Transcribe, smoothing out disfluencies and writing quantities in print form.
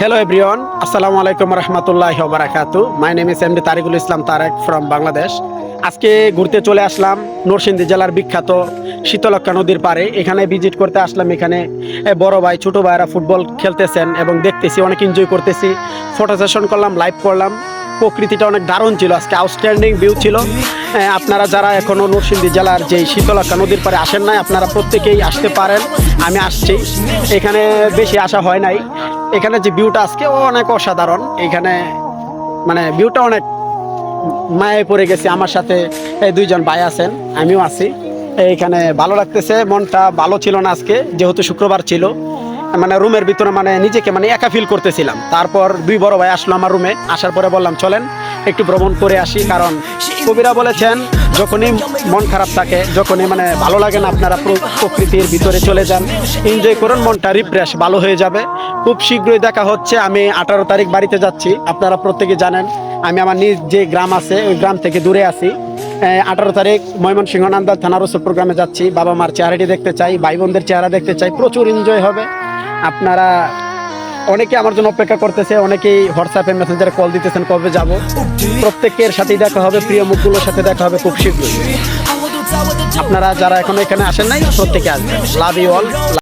Hello everyone, Assalamu alaikum warahmatullahi wabarakatuh. My name is MD Tariqul Islam Tarique from Bangladesh. আজকে ঘুরতে চলে আসলাম নরসিংদী জেলার বিখ্যাত শীতলক্ষ্যা নদীর পাড়ে। এখানে ভিজিট করতে আসলাম। এখানে বড় ভাই ছোট ভাইরা ফুটবল খেলতেছেন এবং দেখতেছি, অনেক এনজয় করতেছি। ফটো সেশন করলাম, লাইভ করলাম। প্রকৃতিটা অনেক দারুণ ছিল, আজকে আউটস্ট্যান্ডিং ভিউ ছিল। আপনারা যারা এখনও নরসিংদী জেলার যে শীতলক্ষ্যা নদীর পাড়ে আসেন নাই, আপনারা প্রত্যেকেই আসতে পারেন। আমি আসছি, এখানে বেশি আসা হয় নাই। এখানে যে ভিউটা আজকে অনেক অসাধারণ। এখানে মানে ভিউটা অনেক মায়ায় পড়ে গেছি। আমার সাথে দুইজন ভাই আছেন, আমিও আছি। এইখানে ভালো লাগতেছে, মনটা ভালো ছিল না আজকে, যেহেতু শুক্রবার ছিল। মানে রুমের ভিতরে মানে নিজেকে মানে একা ফিল করতেছিলাম। তারপর দুই বড় ভাই আসলো আমার রুমে, আসার পরে বললাম চলেন একটু ভ্রমণ করে আসি। কারণ কবিরা বলেছেন যখনই মন খারাপ থাকে, যখনই মানে ভালো লাগে না, আপনারা প্রকৃতির ভিতরে চলে যান, এনজয় করুন, মনটা রিফ্রেশ ভালো হয়ে যাবে। খুব শীঘ্রই দেখা হচ্ছে। আমি 18 তারিখ বাড়িতে যাচ্ছি। আপনারা প্রত্যেকে জানেন আমি আমার নিজ যে গ্রাম আছে ওই গ্রাম থেকে দূরে আছি। 18 তারিখ ময়মনসিংহ নান্দাইল থানা রসুলপুর গ্রামে যাচ্ছি। বাবা মার চেহারাটি দেখতে চাই, ভাই বোনদের চেহারা দেখতে চাই। প্রচুর এনজয় হবে। আপনারা অনেকে আমার জন্য অপেক্ষা করতেছে, অনেকেই হোয়াটসঅ্যাপে মেসেঞ্জারে কল দিতেছেন কবে যাব। প্রত্যেকের সাথেই দেখা হবে, প্রিয় মুখগুলোর সাথে দেখা হবে খুব শীঘ্রই। আপনারা যারা এখন এখানে আসেন নাই, প্রত্যেকে আসবেন। Love you all.